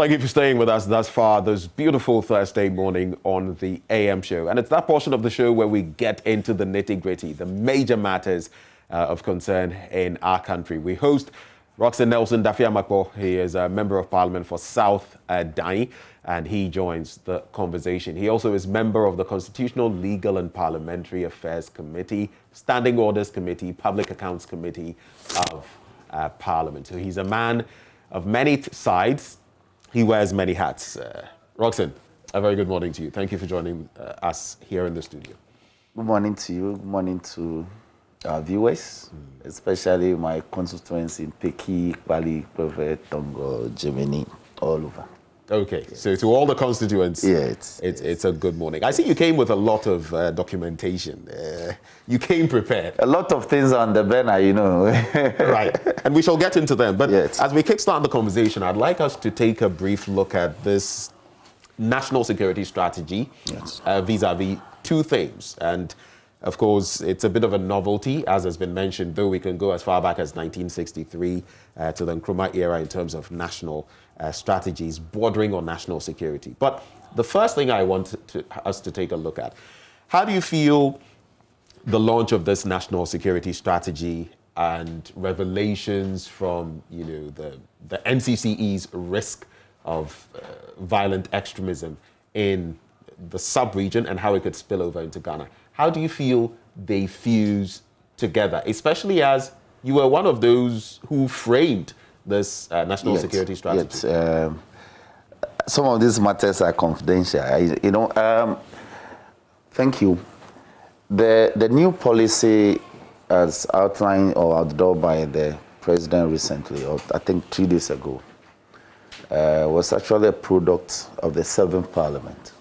Thank you for staying with us thus far this beautiful Thursday morning on the AM show. And it's that portion of the show where we get into the nitty-gritty, the major matters of concern in our country. We host Roxanne Nelson Dafeamekpor. He is a member of parliament for South Dai, and he joins the conversation. He also is member of the Constitutional, Legal and Parliamentary Affairs Committee, Standing Orders Committee, Public Accounts Committee of Parliament. So he's a man of many sides. He wears many hats. Roxanne, a very good morning to you. Thank you for joining us here in the studio. Good morning to you. Good morning to our viewers, especially my constituents in Peki, Bali, Prefect, Tongo, Germany, all over. Okay, yes. So to all the constituents, yeah, it's a good morning. I see you came with a lot of documentation. You came prepared. A lot of things on the banner, you know. Right, and we shall get into them. But yes, as we kickstart the conversation, I'd like us to take a brief look at this national security strategy, yes, vis-a-vis two themes. And of course, it's a bit of a novelty, as has been mentioned, though we can go as far back as 1963 to the Nkrumah era in terms of national strategies bordering on national security. But the first thing I want us to take a look at, how do you feel the launch of this national security strategy and revelations from, you know, the NCCE's risk of violent extremism in the sub-region and how it could spill over into Ghana? How do you feel they fuse together, especially as you were one of those who framed this national security strategy? Some of these matters are confidential. Thank you. The new policy as outlined or outlined by the president recently, or I think 3 days ago, was actually a product of the 7th Parliament.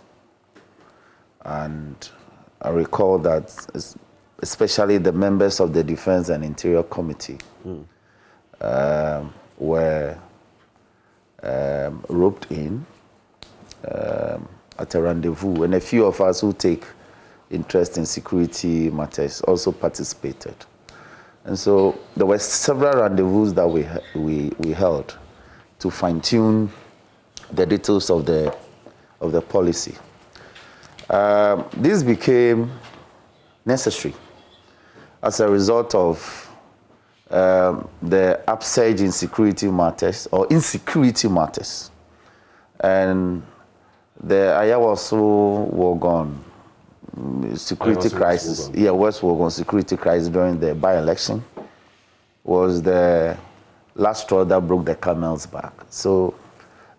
And I recall that especially the members of the Defense and Interior Committee were roped in at a rendezvous, and a few of us who take interest in security matters also participated. And so there were several rendezvous that we held to fine-tune the details of the policy. This became necessary as a result of the upsurge in security matters or insecurity matters, and the Ayawaso Wogon security crisis. Yeah, West Wogon security crisis during the by-election was the last straw that broke the camel's back. So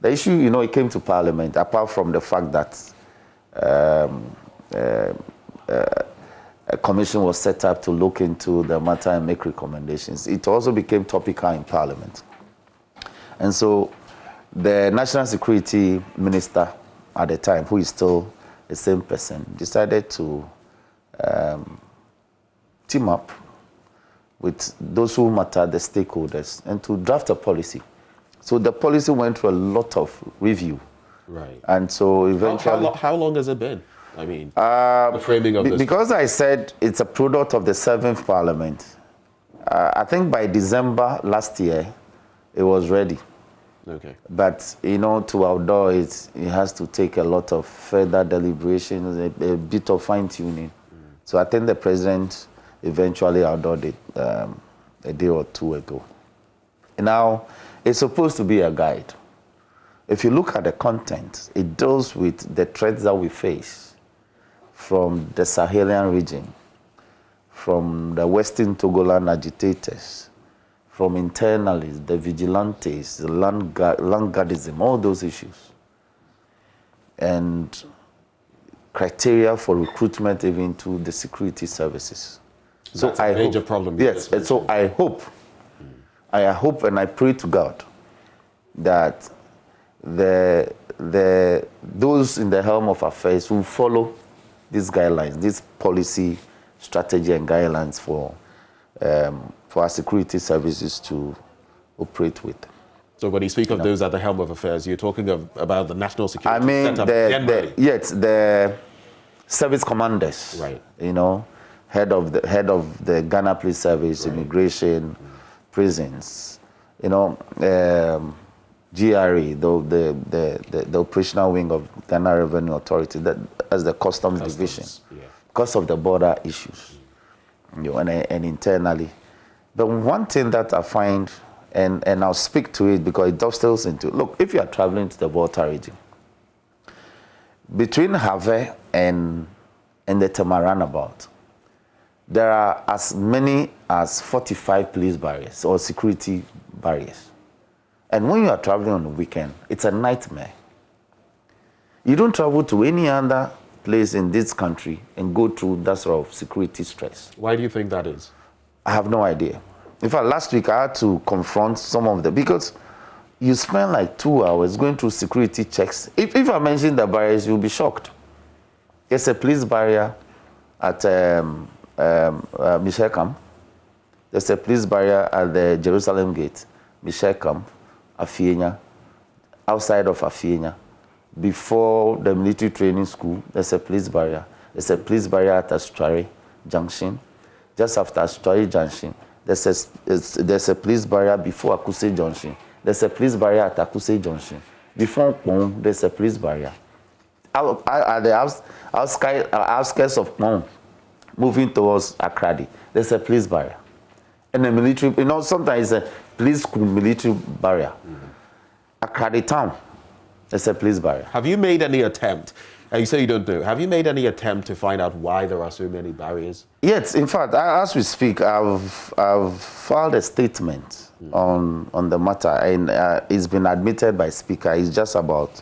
the issue, you know, it came to Parliament, apart from the fact that a commission was set up to look into the matter and make recommendations. It also became topical in Parliament. And so the National Security Minister at the time, who is still the same person, decided to team up with those who matter, the stakeholders, and to draft a policy. So the policy went through a lot of review. Right. And so eventually... How long has it been? I mean, the framing of this... Because I said it's a product of the 7th Parliament, I think by December last year, it was ready. Okay. But, you know, to outdoor it has to take a lot of further deliberations, a bit of fine-tuning. So I think the president eventually outdoored it a day or two ago. Now, it's supposed to be a guide. If you look at the content, it deals with the threats that we face from the Sahelian region, from the Western Togoland agitators, from internalists, the vigilantes, the land guardism, all those issues, and criteria for recruitment even to the security services. So that's a major problem. Yes, and so I hope and I pray to God that those in the helm of affairs will follow these guidelines, this policy, strategy, and guidelines for our security services to operate with. So when you speak of those at the helm of affairs, you're talking about the national security setup generally? The service commanders, right? You know, head of the Ghana Police Service, right, immigration, prisons, you know, GRA, the operational wing of Ghana Revenue Authority, that as the customs division, because of the border issues, and internally. But one thing that I find, and I'll speak to it because it dovetails into, look, if you are traveling to the Volta region, between Have and the Tema roundabout, there are as many as 45 police barriers or security barriers. And when you are traveling on the weekend, it's a nightmare. You don't travel to any other place in this country and go through that sort of security stress. Why do you think that is? I have no idea. In fact, last week I had to confront some of them because you spend like 2 hours going through security checks. If I mention the barriers, you'll be shocked. There's a police barrier at Michel Camp. There's a police barrier at the Jerusalem Gate, Michel Camp, Afienya, outside of Afienya. Before the military training school, there's a police barrier. There's a police barrier at Astrari Junction. Just after Astrari Junction, there's a police barrier before Akuse Junction. There's a police barrier at Akuse Junction. Before Pong, there's a police barrier. At the outskirts of Pong, moving towards Akradi, there's a police barrier. And the military, sometimes it's a police school military barrier. Akradi town, there's a police barrier. Have you made any attempt, you say you don't know, have you made any attempt to find out why there are so many barriers? Yes, in fact, as we speak, I've filed a statement on the matter, and it's been admitted by Speaker. It's just about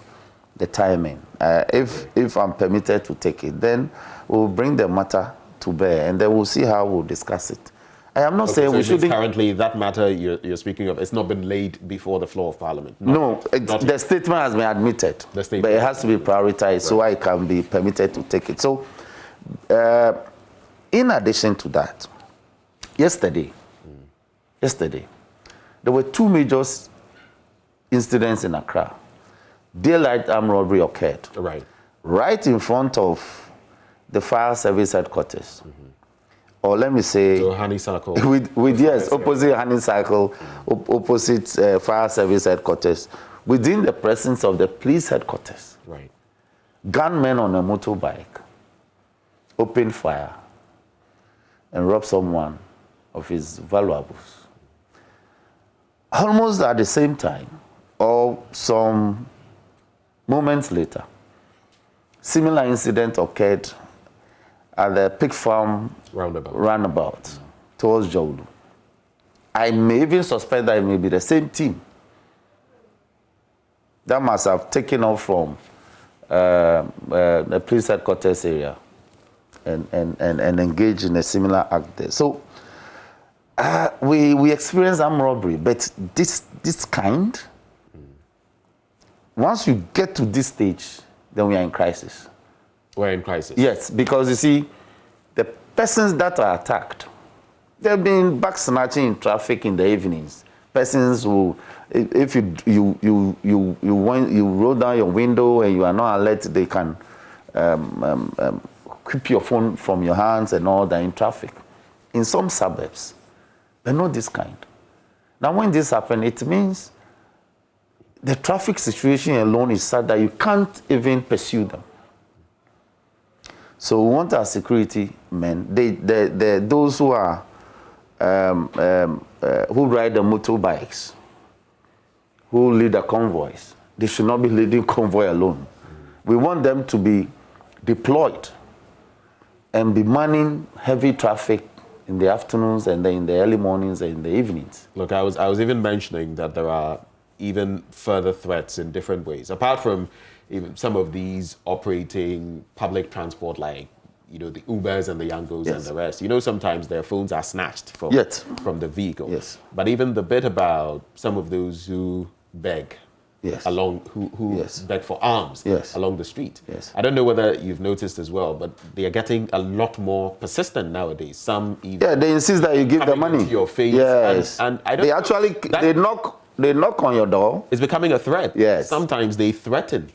the timing. If I'm permitted to take it, then we'll bring the matter to bear, and then we'll see how we'll discuss it. I am not saying we should be... Currently, that matter you're speaking of, it's not been laid before the floor of Parliament. The statement has been admitted, but it has to be prioritized so I can be permitted to take it. So, in addition to that, yesterday, there were 2 major incidents in Accra. Daylight armed robbery occurred. Right in front of the fire service headquarters. Or let me say, so honeysuckle. Opposite honeysuckle, opposite fire service headquarters, within the presence of the police headquarters. Gunmen on a motorbike opened fire and robbed someone of his valuables. Almost at the same time, or some moments later, similar incident occurred at the pig farm roundabout towards Jawulu. I may even suspect that it may be the same team that must have taken off from the police headquarters area and engaged in a similar act there. So we experience armed robbery, but this kind, once you get to this stage, then we are in crisis. We're in crisis. Yes, because you see, the persons that are attacked, they've been back snatching in traffic in the evenings. Persons who, if you roll down your window and you are not alert, they can keep your phone from your hands and all that in traffic. In some suburbs, but not this kind. Now, when this happens, it means the traffic situation alone is such that you can't even pursue them. So we want our security men, those who are who ride the motorbikes, who lead the convoys. They should not be leading convoy alone. We want them to be deployed and be manning heavy traffic in the afternoons and then in the early mornings and in the evenings. Look, I was even mentioning that there are even further threats in different ways, apart from even some of these operating public transport, like the Ubers and the Yangos and the rest. Sometimes their phones are snatched from the vehicle. Yes. But even the bit about some of those who beg along, who beg for alms along the street. Yes. I don't know whether you've noticed as well, but they are getting a lot more persistent nowadays. Some even they insist that you give them money. To your face. Yes. And I don't they actually they knock on your door. It's becoming a threat. Yes. Sometimes they threaten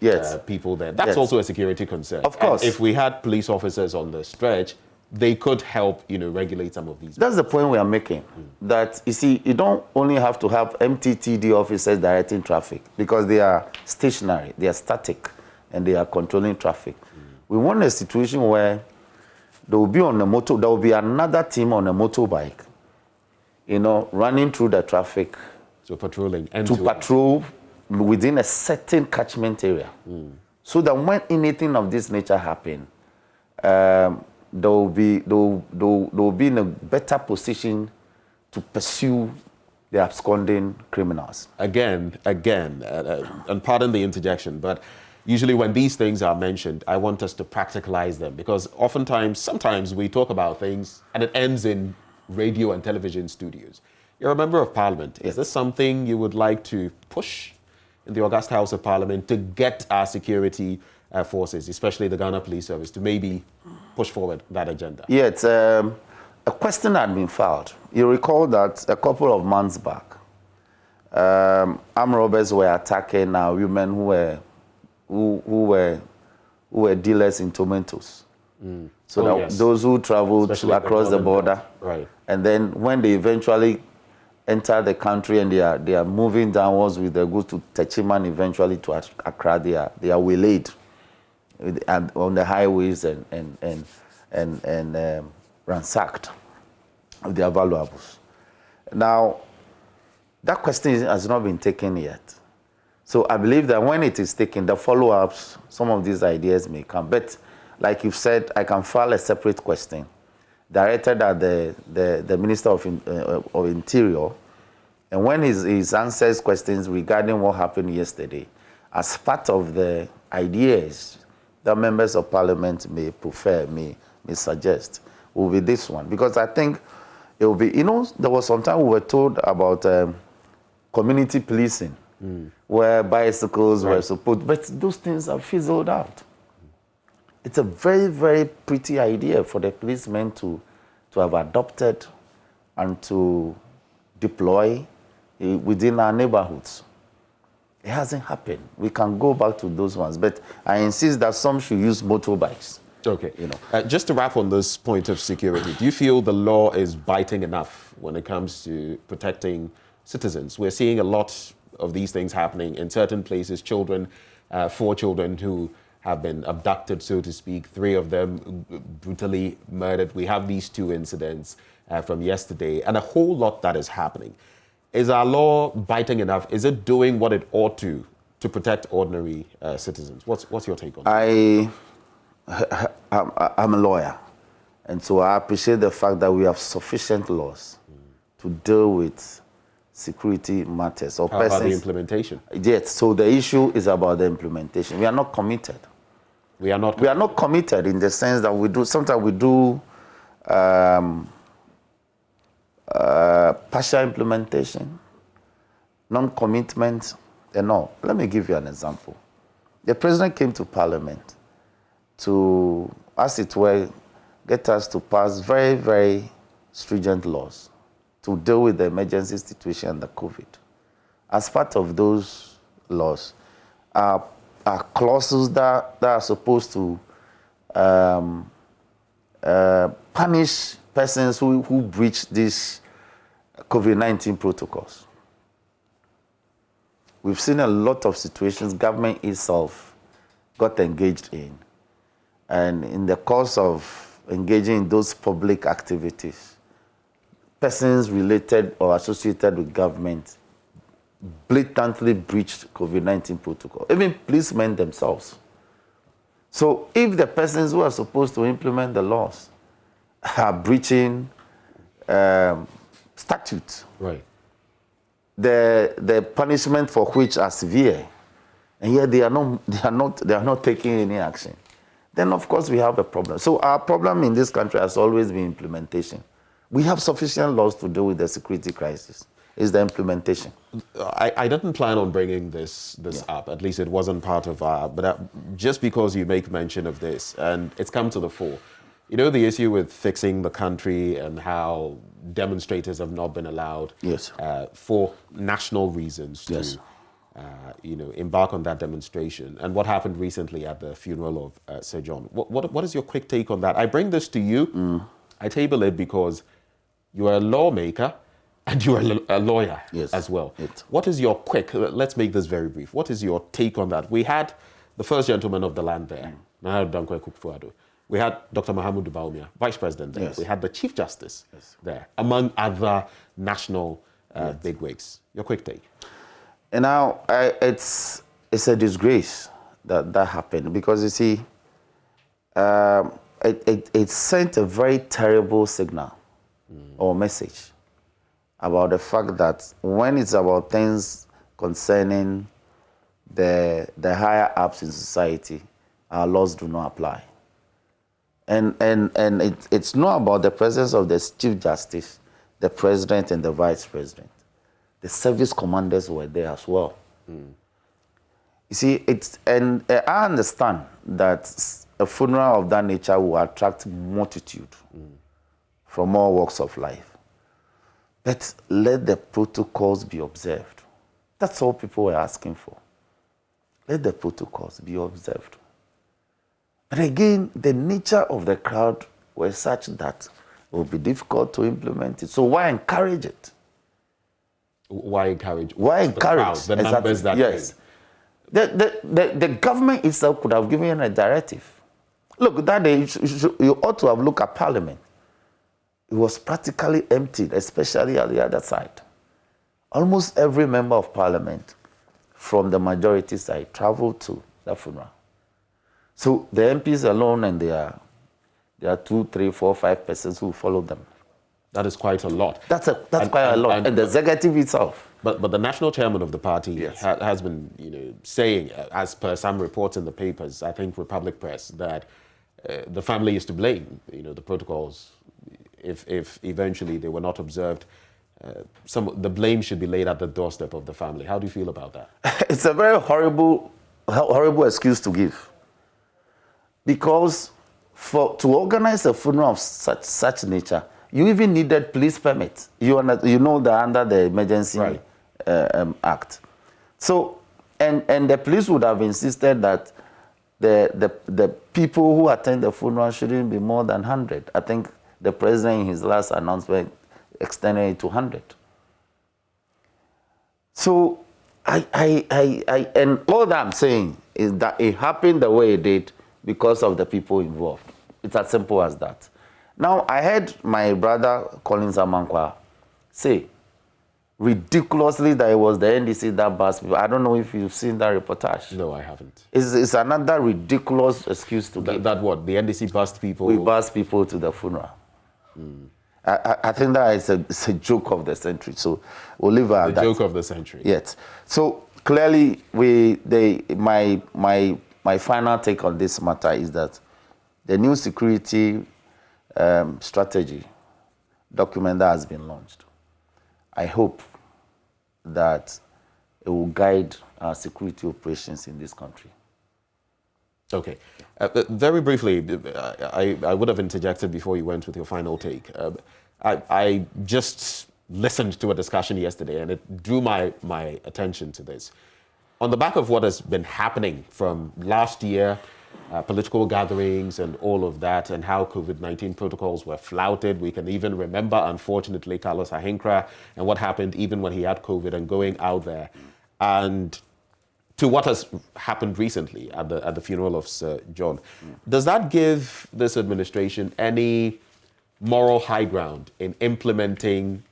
people there. That's also a security concern. Of course. And if we had police officers on the stretch they could help, regulate some of these. That's the point we are making. That, you see, you don't only have to have MTTD officers directing traffic because they are stationary, they are static, and they are controlling traffic. We want a situation where there will be there will be another team on a motorbike, running through the traffic. So patrolling. To patrol within a certain catchment area. So that when anything of this nature happen, they will be in a better position to pursue the absconding criminals. Again, and pardon the interjection, but usually when these things are mentioned, I want us to practicalize them, because sometimes we talk about things and it ends in radio and television studios. You're a member of Parliament. Is this something you would like to push in the August House of Parliament to get our security forces, especially the Ghana Police Service, to maybe push forward that agenda? Yeah, it's a question had been filed. You recall that a couple of months back, armed robbers were attacking women who were dealers in tomatoes. So those who traveled across the border, right? And then when they eventually enter the country and they are moving downwards with their goods to Techiman, eventually to Accra, they are waylaid on the highways and ransacked of their valuables. Now, that question has not been taken yet. So I believe that when it is taken, the follow-ups, some of these ideas may come. But like you've said, I can file a separate question directed at the Minister of Interior, and when he answers questions regarding what happened yesterday, as part of the ideas that members of Parliament may prefer, may suggest, will be this one. Because I think it will be, there was some time we were told about community policing, where bicycles were supposed, but those things have fizzled out. It's a very, very pretty idea for the policemen to have adopted and to deploy within our neighborhoods. It hasn't happened. We can go back to those ones, but I insist that some should use motorbikes. Okay. Just to wrap on this point of security, do you feel the law is biting enough when it comes to protecting citizens? We're seeing a lot of these things happening in certain places. 4 children who have been abducted, so to speak, 3 of them brutally murdered. We have these 2 incidents from yesterday, and a whole lot that is happening. Is our law biting enough? Is it doing what it ought to protect ordinary citizens? What's your take on that? I'm a lawyer, and so I appreciate the fact that we have sufficient laws to deal with security matters. How about the implementation? Yes, so the issue is about the implementation. We are not committed. We are not committed in the sense that sometimes we do partial implementation, non-commitment, and all. Let me give you an example. The president came to Parliament to, as it were, get us to pass very, very stringent laws to deal with the emergency situation and the COVID. As part of those laws are clauses that are supposed to punish persons who breach these COVID-19 protocols. We've seen a lot of situations government itself got engaged in. And in the course of engaging in those public activities, persons related or associated with government blatantly breached COVID-19 protocol, even policemen themselves. So if the persons who are supposed to implement the laws are breaching statutes, right, the punishment for which are severe, and yet they are not taking any action, then of course we have a problem. So our problem in this country has always been implementation. We have sufficient laws to deal with the security crisis. It's the implementation. I didn't plan on bringing this up. At least it wasn't part of our. But just because you make mention of this, and it's come to the fore, the issue with fixing the country and how demonstrators have not been allowed, yes, for national reasons to embark on that demonstration, and what happened recently at the funeral of Sir John. What is your quick take on that? I bring this to you. I table it because you are a lawmaker and you are a lawyer as well. What is your quick, let's make this very brief, what is your take on that? We had the first gentleman of the land there, Nana Dankwa Akufo-Addo. We had Dr. Mahamudu Bawumia, Vice President there. We had the Chief Justice there, among other national bigwigs. Your quick take. And now, it's a disgrace that happened, because you see, it sent a very terrible signal or message about the fact that when it's about things concerning the higher ups in society, our laws do not apply. And it's not about the presence of the Chief Justice, the President, and the Vice President. The service commanders were there as well. You see, and I understand that a funeral of that nature will attract multitude from all walks of life. But let the protocols be observed. That's all people were asking for. Let the protocols be observed. But again, the nature of the crowd was such that it would be difficult to implement it. So why encourage it? Why encourage? Why encourage? The numbers that yes. The government itself could have given a directive. Look, that day you ought to have looked at Parliament. It was practically emptied, especially at the other side. Almost every member of Parliament from the majority side traveled to the funeral. So the MPs alone, and there are 2, 3, 4, 5 persons who follow them. That is quite a lot. That's quite a lot. And the executive itself. But the national chairman of the party has been saying, as per some reports in the papers, I think Republic Press, that the family is to blame. The protocols, if eventually they were not observed, the blame should be laid at the doorstep of the family. How do you feel about that? It's a very horrible excuse to give. Because to organize a funeral of such nature, you even needed police permit. You know that under the Emergency Act. So, and the police would have insisted that the people who attend the funeral shouldn't be more than 100. I think the president in his last announcement extended it to 100. So, and all that I'm saying is that it happened the way it did because of the people involved. It's as simple as that. Now, I heard my brother Collins Amankwa say ridiculously that it was the NDC that bussed people. I don't know if you've seen that reportage. No, I haven't. It's another ridiculous excuse to give. That what? The NDC bussed people? We bussed people to the funeral. I think that it's a joke of the century. So we'll leave it at that. The joke of the century. Yes. So clearly, my final take on this matter is that the new security strategy document that has been launched, I hope that it will guide our security operations in this country. Okay. Very briefly, I would have interjected before you went with your final take. I just listened to a discussion yesterday, and it drew my attention to this. On the back of what has been happening from last year, political gatherings and all of that, and how COVID-19 protocols were flouted. We can even remember, unfortunately, Carlos Ahinkra and what happened even when he had COVID and going out there. And to what has happened recently at the funeral of Sir John. Does that give this administration any moral high ground in implementing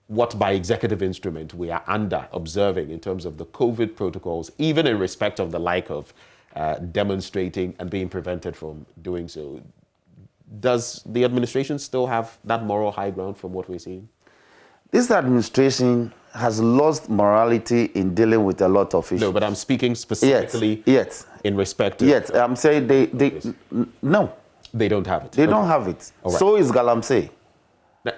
what by executive instrument we are observing in terms of the COVID protocols, even in respect of the like of demonstrating and being prevented from doing so? Does the administration still have that moral high ground from what we're seeing? This administration has lost morality in dealing with a lot of issues. No, but I'm speaking specifically in respect to... Yes, I'm saying no. They don't have it. They don't have it. Right. So is Galamsey.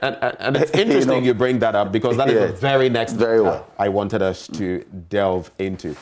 And it's interesting you bring that up, because that is the very next very well I wanted us to delve into.